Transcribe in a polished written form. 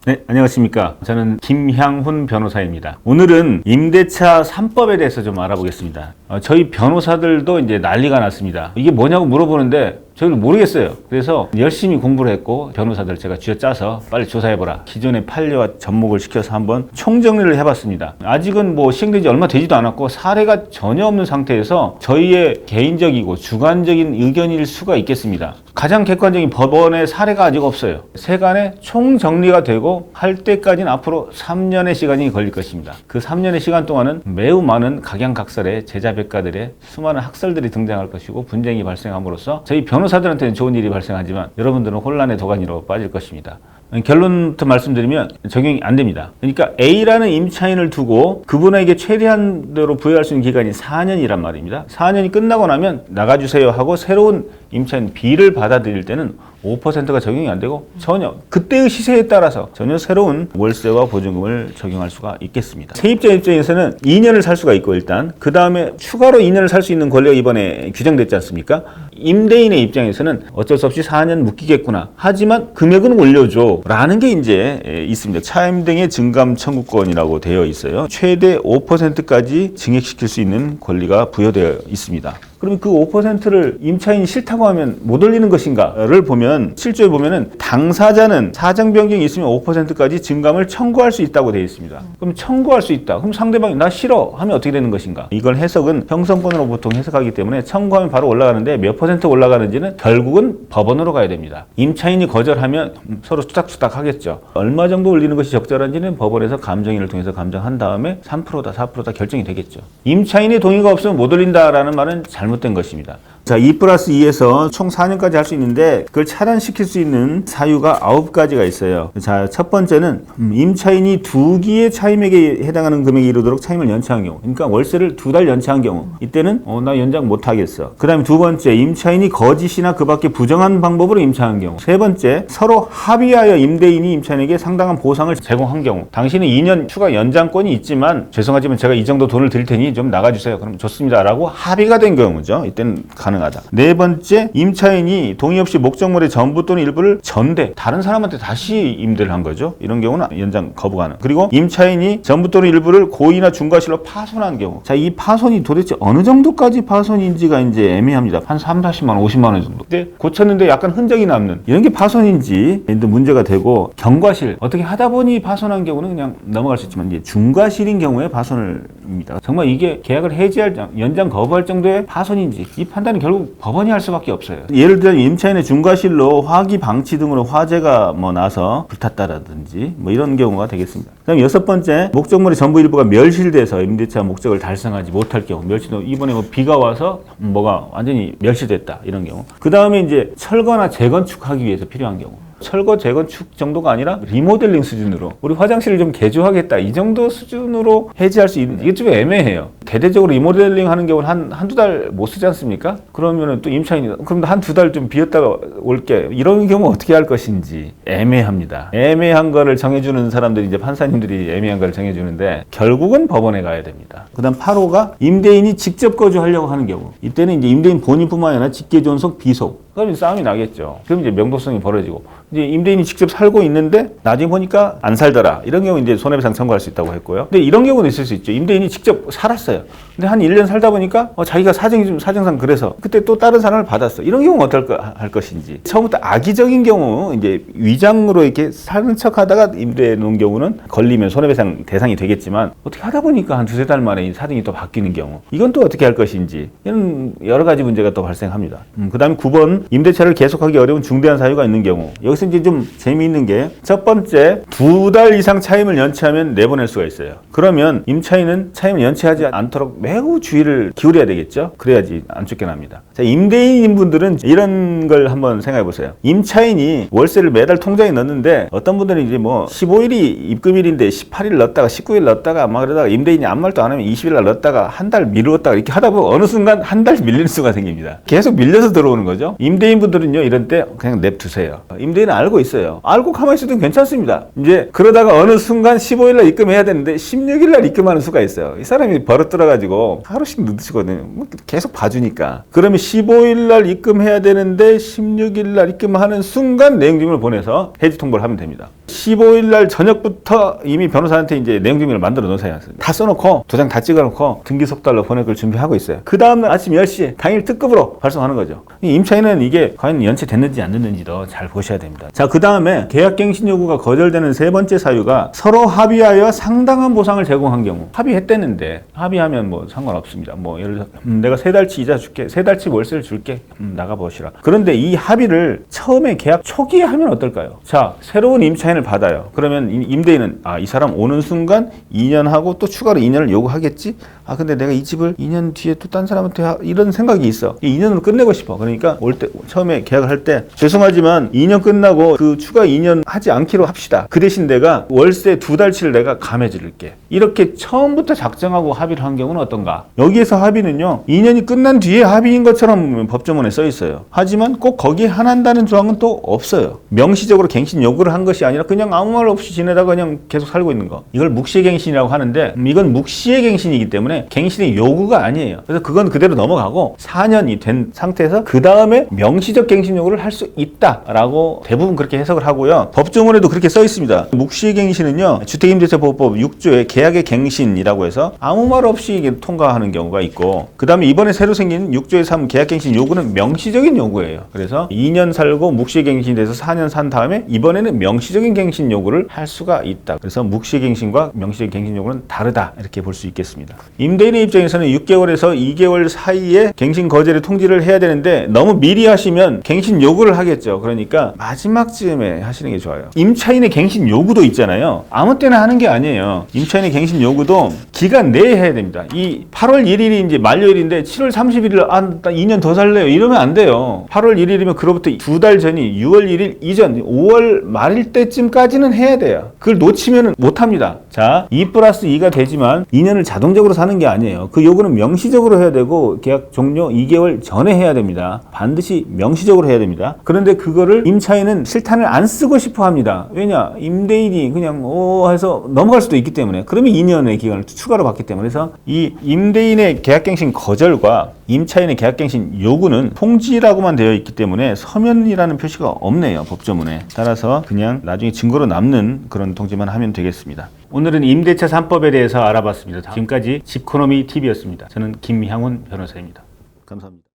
네, 안녕하십니까. 저는 김향훈 변호사입니다. 오늘은 임대차 3법에 대해서 좀 알아보겠습니다. 저희 변호사들도 이제 난리가 났습니다. 이게 뭐냐고 물어보는데 저희는 모르겠어요. 그래서 열심히 공부를 했고 변호사들 제가 쥐어짜서 빨리 조사해보라. 기존의 판례와 접목을 시켜서 한번 총정리를 해봤습니다. 아직은 뭐 시행된 지 얼마 되지도 않았고 사례가 전혀 없는 상태에서 저희의 개인적이고 주관적인 의견일 수가 있겠습니다. 가장 객관적인 법원의 사례가 아직 없어요. 세간에 총정리가 되고 할 때까지는 앞으로 3년의 시간이 걸릴 것입니다. 그 3년의 시간 동안은 매우 많은 각양각설의 제자백가들의 수많은 학설들이 등장할 것이고 분쟁이 발생함으로써 저희 변호사들한테는 좋은 일이 발생하지만 여러분들은 혼란의 도가니로 빠질 것입니다. 결론부터 말씀드리면 적용이 안 됩니다. 그러니까 A라는 임차인을 두고 그분에게 최대한대로 부여할 수 있는 기간이 4년이란 말입니다. 4년이 끝나고 나면 나가주세요 하고 새로운 임차인 B를 받아들일 때는 5%가 적용이 안 되고 전혀 그때의 시세에 따라서 전혀 새로운 월세와 보증금을 적용할 수가 있겠습니다. 세입자 입장에서는 2년을 살 수가 있고 일단 그 다음에 추가로 2년을 살 수 있는 권리가 이번에 규정됐지 않습니까? 임대인의 입장에서는 어쩔 수 없이 4년 묶이겠구나. 하지만 금액은 올려줘 라는 게 이제 있습니다. 차임 등의 증감 청구권이라고 되어 있어요. 최대 5%까지 증액시킬 수 있는 권리가 부여되어 있습니다. 그럼 그 5%를 임차인이 싫다고 하면 못 올리는 것인가를 보면 실조에 보면은 당사자는 사정 변경이 있으면 5%까지 증감을 청구할 수 있다고 되어 있습니다. 그럼 청구할 수 있다. 그럼 상대방이 나 싫어 하면 어떻게 되는 것인가? 이걸 해석은 형성권으로 보통 해석하기 때문에 청구하면 바로 올라가는데 몇 퍼센트 올라가는지는 결국은 법원으로 가야 됩니다. 임차인이 거절하면 서로 투닥투닥 하겠죠. 얼마 정도 올리는 것이 적절한지는 법원에서 감정인을 통해서 감정한 다음에 3%다 4%다 결정이 되겠죠. 임차인의 동의가 없으면 못 올린다라는 말은 잘못된 것입니다. 자, 2+2에서 총 4년까지 할 수 있는데 그걸 차단시킬 수 있는 사유가 9가지가 있어요. 자, 첫 번째는 임차인이 2기의 차임액에 해당하는 금액이 이르도록 차임을 연체한 경우. 그러니까 월세를 2달 연체한 경우. 이때는 나 연장 못 하겠어. 그 다음에 두 번째, 임차인이 거짓이나 그 밖에 부정한 방법으로 임차한 경우. 세 번째, 서로 합의하여 임대인이 임차인에게 상당한 보상을 제공한 경우. 당신은 2년 추가 연장권이 있지만 죄송하지만 제가 이 정도 돈을 드릴 테니 좀 나가주세요. 그럼 좋습니다. 라고 합의가 된 경우죠. 이때는 가능하다. 네 번째, 임차인이 동의 없이 목적물의 전부 또는 일부를 전대, 다른 사람한테 다시 임대를 한 거죠. 이런 경우는 연장 거부 가능. 그리고 임차인이 전부 또는 일부를 고의나 중과실로 파손한 경우. 자, 이 파손이 도대체 어느 정도까지 파손인지가 이제 애매합니다. 한 30-40만 원, 50만 원 정도. 근데 고쳤는데 약간 흔적이 남는 이런 게 파손인지 문제가 되고, 경과실 어떻게 하다 보니 파손한 경우는 그냥 넘어갈 수 있지만 이제 중과실인 경우에 파손입니다. 정말 이게 계약을 해지할 연장 거부할 정도의 파손인지 이 판단은 결국 법원이 할 수밖에 없어요. 예를 들어 임차인의 중과실로 화기 방치 등으로 화재가 나서 불탔다라든지 이런 경우가 되겠습니다. 그다음 여섯 번째, 목적물의 전부 일부가 멸실돼서 임대차 목적을 달성하지 못할 경우. 멸실도 이번에 비가 와서 뭐가 완전히 멸실됐다 이런 경우. 그 다음에 이제 철거나 재건축하기 위해서 필요한 경우. 철거 재건축 정도가 아니라 리모델링 수준으로 우리 화장실을 좀 개조하겠다 이 정도 수준으로 해지할 수 있는, 이게 좀 애매해요. 대대적으로 리모델링 하는 경우는 한두 달 못 쓰지 않습니까? 그러면은 또 임차인이 그럼 한두 달 좀 비었다가 올게 이런 경우 어떻게 할 것인지 애매합니다. 애매한 거를 정해주는 사람들이 이제 판사님들이 애매한 거를 정해주는데 결국은 법원에 가야 됩니다. 그 다음 8호가 임대인이 직접 거주하려고 하는 경우. 이때는 이제 임대인 본인뿐만 아니라 직계존속, 비속, 그럼 싸움이 나겠죠. 그럼 이제 명도성이 벌어지고, 이제 임대인이 직접 살고 있는데 나중에 보니까 안 살더라. 이런 경우 이제 손해배상 청구할 수 있다고 했고요. 근데 이런 경우는 있을 수 있죠. 임대인이 직접 살았어요. 근데 한 1년 살다 보니까 자기가 사정상 그래서 그때 또 다른 사람을 받았어. 이런 경우는 어떨 할 것인지. 처음부터 악의적인 경우, 이제 위장으로 이렇게 사는 척 하다가 임대해 놓은 경우는 걸리면 손해배상 대상이 되겠지만, 어떻게 하다 보니까 한 두세 달 만에 이 사정이 또 바뀌는 경우. 이건 또 어떻게 할 것인지. 이런 여러 가지 문제가 또 발생합니다. 그 다음에 9번, 임대차를 계속하기 어려운 중대한 사유가 있는 경우. 여기서 이제 좀 재미있는 게, 첫 번째, 2달 이상 차임을 연체하면 내보낼 수가 있어요. 그러면 임차인은 차임을 연체하지 않도록 매우 주의를 기울여야 되겠죠. 그래야지 안 쫓겨납니다. 자, 임대인인 분들은 이런 걸 한번 생각해 보세요. 임차인이 월세를 매달 통장에 넣는데 어떤 분들은 이제 15일이 입금일인데 18일 넣었다가 19일 넣었다가 그러다가 임대인이 아무 말도 안 하면 20일 날 넣었다가 한 달 미루었다가 이렇게 하다 보면 어느 순간 한 달 밀릴 수가 생깁니다. 계속 밀려서 들어오는 거죠. 임대인 분들은요, 이런 때 그냥 냅두세요. 임대인은 알고 있어요. 알고 가만히 있어도 괜찮습니다. 이제 그러다가 어느 순간 15일 날 입금해야 되는데 16일 날 입금하는 수가 있어요. 이 사람이 버릇 들어가지고 하루씩 늦으시거든요. 계속 봐주니까. 그러면 15일 날 입금해야 되는데 16일 날 입금하는 순간 내용증을 보내서 해지 통보를 하면 됩니다. 15일 날 저녁부터 이미 변호사한테 이제 내용 증명을 만들어 놓으세요. 다 써놓고 도장 다 찍어놓고 등기 속달로 보낼 걸 준비하고 있어요. 그 다음날 아침 10시에 당일 특급으로 발송하는 거죠. 이 임차인은 이게 과연 연체됐는지 안 됐는지도 잘 보셔야 됩니다. 자, 그 다음에 계약갱신 요구가 거절되는 세 번째 사유가 서로 합의하여 상당한 보상을 제공한 경우. 합의했대는데 합의하면 뭐 상관없습니다. 뭐 예를 들어 내가 3달치 이자 줄게, 3달치 월세를 줄게, 나가보시라. 그런데 이 합의를 처음에 계약 초기에 하면 어떨까요? 자, 새로운 임차인을 받아요. 그러면 임대인은 이 사람 오는 순간 2년 하고 또 추가로 2년을 요구하겠지? 근데 내가 이 집을 2년 뒤에 또 딴 사람한테 이런 생각이 있어. 이 2년으로 끝내고 싶어. 그러니까 올 때 처음에 계약을 할 때 죄송하지만 2년 끝나고 그 추가 2년 하지 않기로 합시다. 그 대신 내가 월세 2달치를 내가 감해드릴게. 이렇게 처음부터 작정하고 합의를 한 경우는 어떤가? 여기에서 합의는요, 2년이 끝난 뒤에 합의인 것처럼 법조문에 써 있어요. 하지만 꼭 거기에 한한다는 조항은 또 없어요. 명시적으로 갱신 요구를 한 것이 아니라 그냥 아무 말 없이 지내다가 그냥 계속 살고 있는 거. 이걸 묵시의 갱신이라고 하는데 이건 묵시의 갱신이기 때문에 갱신의 요구가 아니에요. 그래서 그건 그대로 넘어가고 4년이 된 상태에서 그 다음에 명시적 갱신 요구를 할 수 있다라고 대부분 그렇게 해석을 하고요. 법조문에도 그렇게 써 있습니다. 묵시의 갱신은요, 주택임대차보호법 6조의 계약의 갱신이라고 해서 아무 말 없이 이게 통과하는 경우가 있고, 그 다음에 이번에 새로 생긴 6조의 3 계약갱신 요구는 명시적인 요구예요. 그래서 2년 살고 묵시의 갱신이 돼서 4년 산 다음에 이번에는 명시적인 갱신 요구를 할 수가 있다. 그래서 묵시의 갱신과 명시의 갱신 요구는 다르다, 이렇게 볼 수 있겠습니다. 임대인의 입장에서는 6개월에서 2개월 사이에 갱신 거절의 통지를 해야 되는데 너무 미리 하시면 갱신 요구를 하겠죠. 그러니까 마지막쯤에 하시는 게 좋아요. 임차인의 갱신 요구도 있잖아요. 아무 때나 하는 게 아니에요. 임차인의 갱신 요구도 기간 내에 해야 됩니다. 이 8월 1일이 이제 만료일인데 7월 30일을 2년 더 살래요, 이러면 안 돼요. 8월 1일이면 그로부터 2달 전이 6월 1일 이전 5월 말일 때쯤까지는 해야 돼요. 그걸 놓치면 못합니다. 자, 2+2가 되지만 2년을 자동적으로 사는 게 아니에요. 그 요구는 명시적으로 해야 되고 계약 종료 2개월 전에 해야 됩니다. 반드시 명시적으로 해야 됩니다. 그런데 그거를 임차인은 실탄을 안 쓰고 싶어 합니다. 왜냐? 임대인이 그냥 해서 넘어갈 수도 있기 때문에. 그러면 2년의 기간을 추가로 받기 때문에. 그래서 이 임대인의 계약갱신 거절과 임차인의 계약갱신 요구는 통지라고만 되어 있기 때문에 서면이라는 표시가 없네요, 법조문에. 따라서 그냥 나중에 증거로 남는 그런 통지만 하면 되겠습니다. 오늘은 임대차 3법에 대해서 알아봤습니다. 지금까지 집코노미 TV였습니다. 저는 김향훈 변호사입니다. 감사합니다.